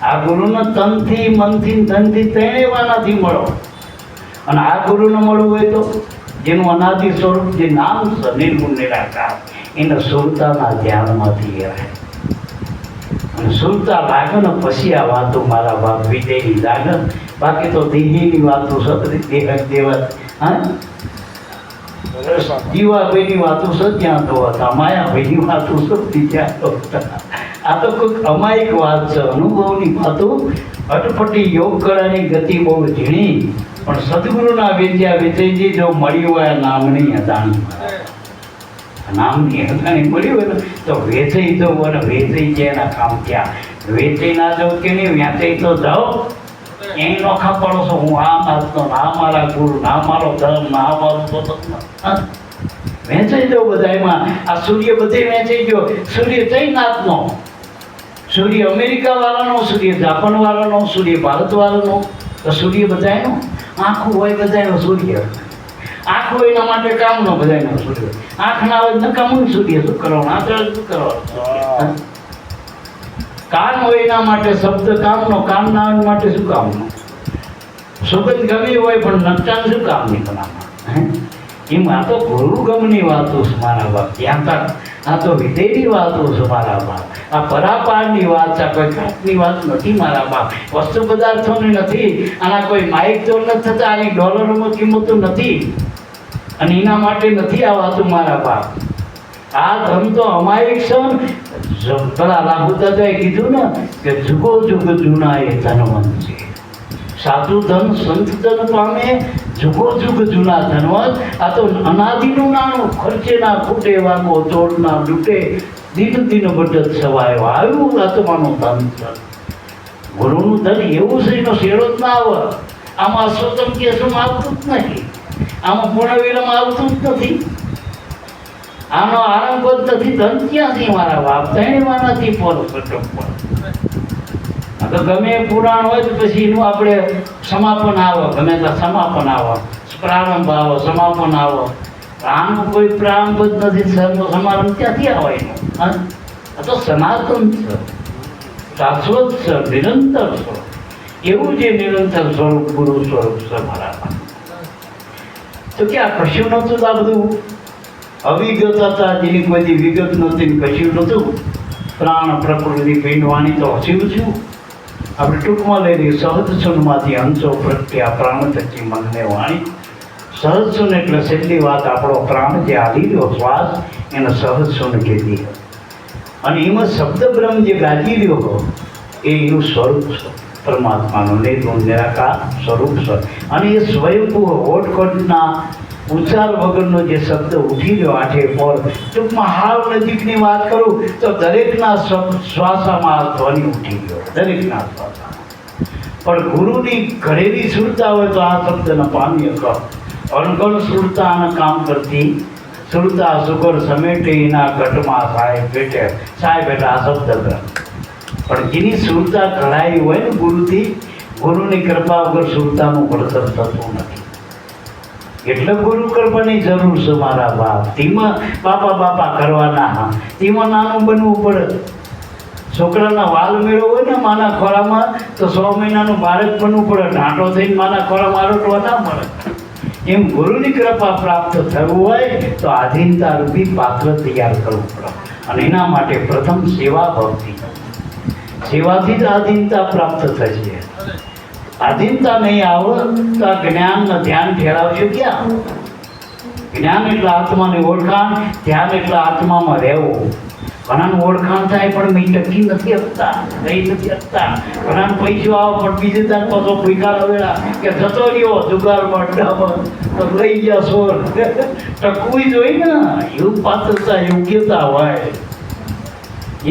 આ ગુરુનો તનથી, મનથી, ધનથી ત્રણેયવાનાથી મળો. અને આ ગુરુને મળવું હોય તો જેનું અનાદિ સ્વરૂપ જે નામ છે નિર્ગુણ નિરાકાર, એને સુરતાના ધ્યાનમાંથી રહે. અને સુરતા લાગે ને પછી આ વાતો મારા બાપ વિજયની લાગે. બાકી તો દેહીની વાતો સતરી દેહ દેવત, હા જીવાભાઈની વાતો સત્યાં તો હતા, માયાભાઈની વાતો સત્ય ત્યાં તો હતા. આ તો કોઈક અમાયિક વાત છે, અનુભવની વાતો. અટપટી યોગ કળાની ગતિ બહુ ઝીણી, પણ સદગુરુના વિદ્યા વિજયજી જો મળી હોય નામની અદાણી, નામની અદાણી મળી હોય ને તો વેચાઈ જવું. અને વેચાઈ જાય એના કામ ક્યાં? વેચાઈ ના જાઉં કે નહીં, વેચાઈ તો જાઓ. એની નોખા પડો છો, હું આ નાચનો, ના મારા ગુરુ, ના મારો ધર્મ, ના મારો સ્વતંત્ર. વેચાઈ જાઉં બધા એમાં. આ સૂર્ય બધે વેચાઈ ગયો. સૂર્ય કઈ નાચનો? સૂર્ય અમેરિકા વાળાનો, સૂર્ય જાપાન વાળાનો, સૂર્ય ભારત વાળાનો. તો સૂર્ય બધાયનો, આંખું હોય બધાયનો સૂર્ય. આંખ હોય એના માટે કામનો બધાયનો સૂર્ય. આંખ ના હોય નકામું સૂર્ય. શું કરવાનું? આંખ શું કરવાનું? કાન હોય એના માટે શબ્દ કામનો, કાન ના હોય માટે શું કામનો? સુગંધ ગમી હોય પણ નકશાન શું કામની બનાવવા? એમાં તો ગુરુ ગમની વાતો છે મારા બાપ. ત્યાં તક આ તો વિધેયની વાતો છે મારા બાપ. આ પરાપારની વાત છે, કોઈ ઘાટની વાત નથી મારા બાપ. વસ્તુ પદાર્થોની નથી. આના કોઈ માઇક તો નથી થતા, આની ડોલરોમાં કિંમતો નથી. અને એના માટે નથી આ વાતો મારા બાપ. આ ધર્મ તો અમાયિક છે. પેલા લાભુ દાદાએ કીધું ને કે જુગો જુગ જૂના એ ધનવંત છે. સાધુ ધન સંત ધન પામે, જુગો જુગ જૂના ધનવંત. આ તો અનાદિનું નાણું, ખર્ચે ના ખૂટે, વાગો ચોર ના લૂટે, દિન દિન બઢત સવાયો આવ્યું આત્માનું ધન છે. ગુરુનું ધન એવું છે એનો શેડો જ ના આવે. આમાં અશ્વતમ કેસમાં આવતું જ નથી, આમાં પૂર્ણવિરામ આવતું જ નથી, આનો આરંભ જ નથી. ધન ક્યાંથી મારા બાપ? ત્રણેયમાં નથી પર. તો ગમે પુરાણ હોય તો પછી એનું આપણે સમાપન આવે. ગમે ત્યાં સમાપન આવે, પ્રારંભ આવે, સમાપન આવે. પ્રાણનું કોઈ પ્રારંભ જ નથી. સમારંભ ક્યાંથી આવે એનો? હા, આ તો સનાતન છે, શાશ્વત છે, નિરંતર છે. એવું જે નિરંતર સ્વરૂપ ગુરુ સ્વરૂપ છે મારા. તો કે આ કશું નહોતું, આ બધું અવિગત હતા, જેની કોઈ વિગત નહોતી, કશું નહોતું. પ્રાણ પ્રકૃતિ પિંડ વાણી તો હસ્યું છું. આપણે ટૂંકમાં લઈ લઈએ, સહજ સુનમાંથી અંશો પ્રત્યા પ્રાણ થકી મનને વાણી. સહજ સુન એટલે છેલ્લી વાત, આપણો પ્રાણ જે આલી રહ્યો શ્વાસ એને સહજ સુન કીધી. અને એમાં શબ્દ બ્રહ્મ જે ગાજી રહ્યો એ એનું સ્વરૂપ છે, પરમાત્માનું નિર્ગુણ નિરાકાર સ્વરૂપ છે. અને એ સ્વયંભૂ ઓટખોટના ઉચ્ચાર વગરનો જે શબ્દ ઉઠી રહ્યો આઠે પોર. ટૂંકમાં હાવ નજીકની વાત કરું તો દરેકના શ્વાસામાં ધ્વનિ ઉઠી ગયો, દરેકના શ્વાસામાં. પણ ગુરુની ઘરેલી સુરતા હોય તો આ શબ્દને પામી કહો. અણગણ સુરતા અને કામ કરતી સુરતા સુગર સમેટે એના ઘટમાં સાહેબ બેઠે. સાહેબ એટલે આ શબ્દ ગ્રહ. પણ જેની સુરતા ઘડાઈ હોય ને ગુરુથી, ગુરુની કૃપા વગર સુરતાનું ઘડતર થતું નથી. એટલે ગુરુ કૃપાની જરૂર છે મારા બાપ. તેમાં બાપા કરવાના, તેમાં નાનું બનવું પડે. છોકરાના વાલ મેળો હોય ને માના ખોરામાં તો 100 મહિનાનું બાળક બનવું પડે. ઢાંટો થઈને માના ખોરામાં આરોટવા ના મળે. એમ ગુરુની કૃપા પ્રાપ્ત થવું હોય તો આધીનતા રૂપી પાત્ર તૈયાર કરવું પડે. અને એના માટે પ્રથમ સેવા ભક્તિ. સેવાથી જ આધીનતા પ્રાપ્ત થશે. આધીનતા નહીં આવે તો આ જ્ઞાનનું ધ્યાન ઠેરાવશે ક્યાં? જ્ઞાન એટલે આત્માની ઓળખાણ, ધ્યાન એટલે આત્મામાં રહેવું. ઘણાનું ઓળખાણ થાય પણ મેં ટકી નથી શકતા, રહી નથી શકતા. ઘણાને પૈસો આવે પણ બીજે તાર પાછો ભૂખાર વેળા કે જતો રહ્યો જુગારમાં અડ્ડામાં તો લઈ ગયા સોર. ટકવું જોઈએ ને, એવું પાત્રતા યોગ્યતા હોય.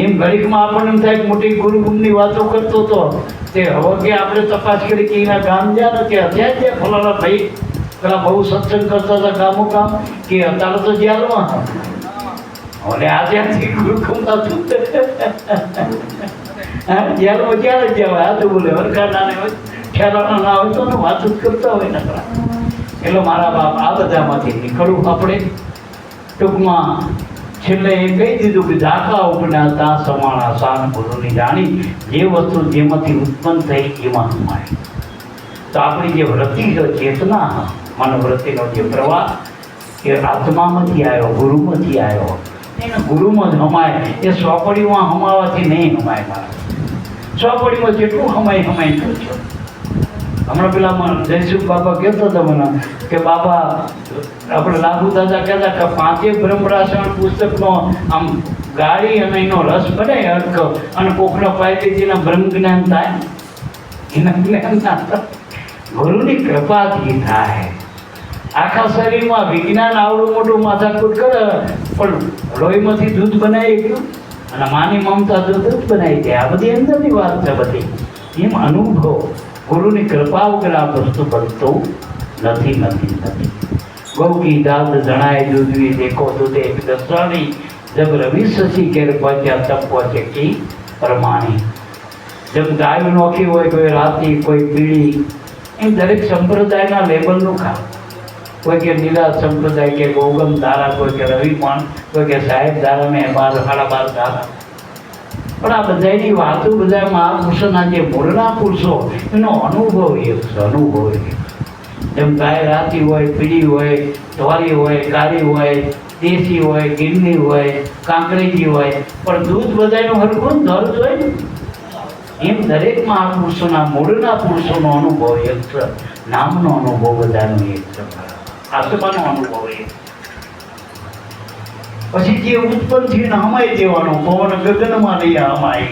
એમ ઘડીકમાં આપણને એમ થાય કે મોટી ગુરુની વાતો કરતો હતો તે હવે કે આપણે તપાસ કરી કે એના ગામ જ્યાં ને કે અત્યારે ત્યાં ફલાણા ભાઈ પેલા બહુ સત્સંગ કરતા હતા ગામો ગામ કે અત્યારે તો જેલમાં. હવે આજ્યાંથી ગુરુ કમાતું જેલમાં ક્યારે જવાય? આ તો બોલે વરખાના ને ઠેરાના ના હોય તો વાત જ કરતા હોય નકરા. એટલે મારા બાપ આ બધામાંથી નીકળવું આપણે. ટૂંકમાં છેલ્લે એ કહી દીધું કે ઝાંખા ઉપના તા સમાણા શાન ગુરુની જાણી. જે વસ્તુ જેમાંથી ઉત્પન્ન થઈ એમાં હમાય. તો આપણી જે વૃત્તિ છે, ચેતના મનવૃત્તિનો જે પ્રવાહ એ આત્મામાંથી આવ્યો, ગુરુમાંથી આવ્યો. એને ગુરુમાં જ હમાય. એ સોપડીમાં હમાવાથી નહીં હમાય. મારા સોપડીમાં જેટલું હમાય થયું છે. હમણાં પેલા જયસુખ બાબા કહેતો હતા મને કે બાબા આપણે લાગુ દાદા કહેતા કે 5 બ્રહ્મરાસણ પુસ્તકનો આમ ગાળી અને એનો રસ બનાય અર્ક અને કોકનો પાયતીના બ્રહ્મ જ્ઞાન થાય. એના જ્ઞાન ના ગુરુની કૃપાથી થાય. આખા શરીરમાં વિજ્ઞાન આવડું મોટું માથાકૂટ કરે પણ લોહીમાંથી દૂધ બનાવી ગયું અને માની મમતા દૂધ જ બનાવી દે. આ બધી અંદરની વાત છે બધી. એમ અનુભવ ગુરુની કૃપા વગર આ વસ્તુ બનતું નથી. ગૌ કી દાદ જણાય દૂધવી દેખો દૂધે દસરાણી જબ રવિ શશી કેર પહોંચ્યા તબ પહોંચે કી પ્રમાણી. જેમ ગાયું નોખી હોય, કોઈ રાતી, કોઈ પીળી, એમ દરેક સંપ્રદાયના લેબલનું ખા. કોઈ કે નીલા સંપ્રદાય કે ગૌગમ ધારા, કોઈ કે રવિ પણ, કોઈ કે સાહેબ ધારા ને 12 ધારા. પણ આ બધાની વાતો બધા મહાપુરુષોના જે મૂળના પુરુષો એનો અનુભવ એક છે. અનુભવ એક જેમ ગાય રાતી હોય, પીળી હોય, ધોરી હોય, કાળી હોય, દેશી હોય, ગીરની હોય, કાંકરેજી હોય, પણ દૂધ બધાનું હરખું ધર જ હોય ને. એમ દરેક મહાપુરુષોના મૂળના પુરુષોનો અનુભવ એક છે. નામનો અનુભવ બધાનો એક છે. આત્માનો અનુભવ એક. પછી જે ઉત્પન્ન થઈને હમાઈ દેવાનો, પવન ગગનમાં નહીં હમાય.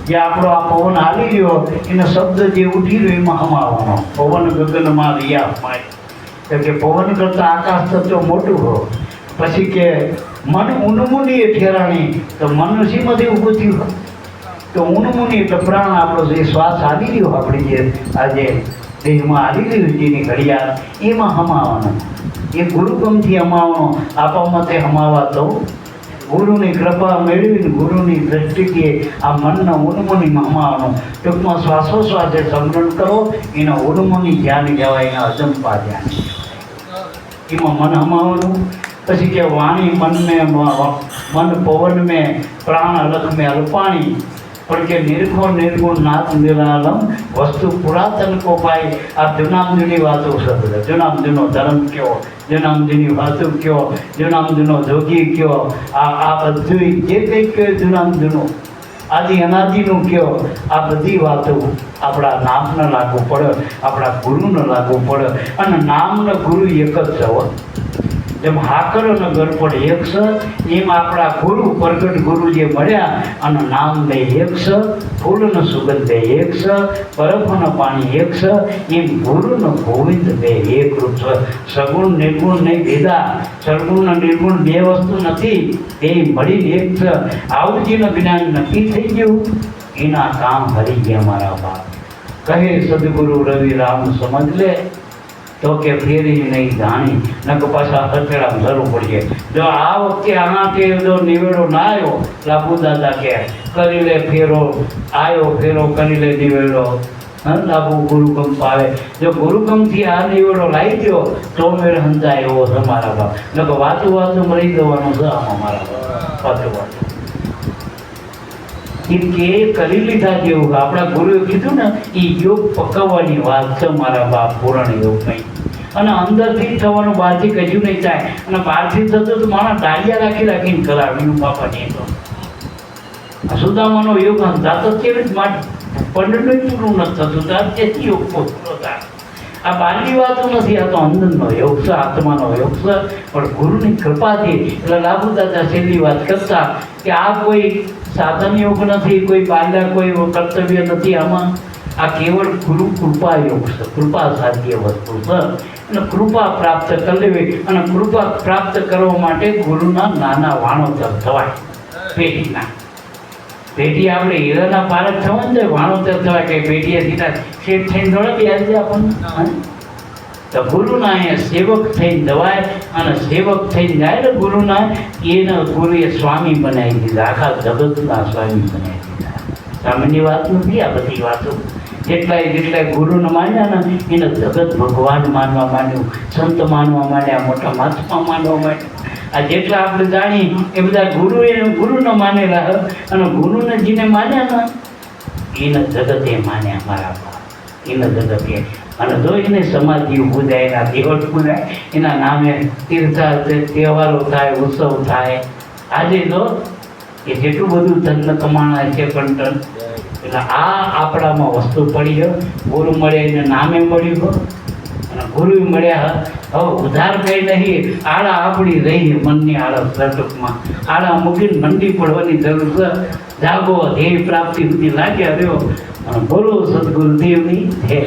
જે આપણો આ પવન હાલી રહ્યો એનો શબ્દ જે ઉઠી રહ્યો એમાં હમાવાનો. પવન ગગનમાં રહ્યા હમાય. કે પવન કરતાં આકાશ તત્વ મોટું હો. પછી કે મન ઉન્મુનિએ ઠેરાણી, તો મનુષ્યમાંથી ઊભું થયું. તો ઉન્મુનિ એટલે પ્રાણ આપણો જે શ્વાસ હાલી રહ્યો, આપણી જે આજે દેહમાં હાલી રહ્યું જેની ઘડિયાળ, એમાં હમાવાનો. એ ગુરુકમથી હમાવાનો. આપવામાં તે હમાવા તો ગુરુની કૃપા મેળવીને ગુરુની દ્રષ્ટિએ આ મનના ઉન્મુનિમાં હમાવાનો. ટૂંકમાં શ્વાસોશ્વાસે સમરણ કરો, એના ઉન્મુનિ ધ્યાન કહેવાય, એના અજંપા ધ્યાન. એમાં મન હમાવાનું. પછી કે વાણી મન में મન પવન में प्राण अलख में अल्पाणी. પણ કે નિર્ગુણ નિર્ગુણ નાથ નિરાલમ વસ્તુ પુરાતન કો પાઈ. આ જૂનામ જૂની વાતો છે બધા. જૂનામ જૂનો ધર્મ કયો, જૂનામ જૂની વાતો કયો, જૂનામ જૂનો જોગી કયો, આ બધું જે કંઈ કયો જૂનામ જૂનું આદિ અનાદિનું કયો, આ બધી વાતો આપણા નામને લાગુ પડે, આપણા ગુરુને લાગુ પડે. અને નામને ગુરુ એક જ છે હો. જેમ હાકર અને ગરપડ એક છે, એમ આપણા ગુરુ પ્રગટ ગુરુ જે મળ્યા અને નામ બે એક છે, ફૂલ ને સુગંધ બે એક છે, બરફ અને પાણી એક છે, એમ ગુરુ ને ગોવિંદ બે એક રૂપ છે. સગુણ નિર્ગુણ નહીં ભેદા, સગુણ અને નિર્ગુણ બે વસ્તુ નથી, એ મળીને એક છે. આવું જેનું જ્ઞાન નક્કી થઈ ગયું એના કામ હરી ગયા મારા બાપ. કહે સદગુરુ રવિ રામ સમજ લે તો કે ફેરી નહીં જાણી, નક પાછા હથેળામાં જરૂર પડીએ. જો આ વખતે આનાથી જો નિવેડો ના આવ્યો, લાભુ દાદા કે કરી લે ફેરો, આવ્યો ફેરો કરી લે નિવેડો. લાભુ ગુરુકંપ આવે. જો ગુરુકંપથી આ નિવેડો લાવી દો તો મેળ હંતાય એવો છે મારા બાપ. નક વાતું વાતું રહી જવાનું છે આમાં મારા બાપ. વાતું વાતું કે કરી લીધા જેવું. આપણા ગુરુએ કીધું ને એ યોગ પકવવાની વાત છે મારા બાપ. પૂરણ યોગ નહીં. અને અંદરથી થવાનું બહારથી કજું નહીં થાય. અને બહારથી થતું તો માણસ ડાળિયા રાખી રાખીને કરાવ્યું બાપા નહીં તો. સુદામાનો યોગ અંધાતો કેવી રીતે માટે પંડિતનું પૂરું નથી થતું તાર તેથી યોગ પૂરો થાય. આ બહારની વાતો નથી, આ તો અંદરનો યોગ છે, આત્માનો યોગ છે. પણ ગુરુની કૃપાથી એટલે લાભુ દાદા છેલ્લી વાત કરતા કે આ કોઈ સાધન યોગ નથી, કોઈ બાલ્યા કોઈ કર્તવ્ય નથી. આમાં આ કેવળ ગુરુ કૃપા યોગ છે, કૃપા સાધ્ય વસ્તુ છે. અને કૃપા પ્રાપ્ત કરી લેવી. અને કૃપા પ્રાપ્ત કરવા માટે ગુરુના નાના વાણોતર થવાય. પેઢીના પેઢી આપણે હીરાના પારક થવા ને વાણોતર થવાય. કે પેઢીએ સીધા શેઠ થઈને થોડા બી આવી જાય આપણને. તો ગુરુના અહીંયા સેવક થઈને દવાય. અને સેવક થઈને જાય ને ગુરુના, એના ગુરુએ સ્વામી બનાવી દીધા, આખા જગતના સ્વામી બનાવી દીધા. સામાન્ય વાત નથી આ બધી વાતો. જેટલાય ગુરુને માન્યા ને એને જગત ભગવાન માનવા માંડ્યું, સંત માનવા માંડ્યા, મોટા મહાત્મા માનવા માંડ્યા. આ જેટલા આપણે જાણી એ બધા ગુરુને માનેલા. અને ગુરુને જેને માન્યા ને એને જગતે માન્યા મારા બાપ. એને જગતે. અને જો એને સમાધિ પૂજાય, એના દેવટ પૂજાય, એના નામે તહેવારો થાય, ઉત્સવ થાય. આજે જો એ જેટલું બધું ધન કમાણા છે પણ એટલે આ આપણામાં વસ્તુ પડી ગયો. ગુરુ મળે એને નામે મળ્યું, અને ગુરુ મળ્યા. હવે ઉધાર કંઈ નહીં, આળા આપણી રહી મનની આળા સટકમાં આળા મૂકીને મંડી પડવાની જરૂર છે. જાગો ધ્યેય પ્રાપ્તિ સુધી લાગ્યા રહ્યો અને બોલો સદગુરુદેવની જય.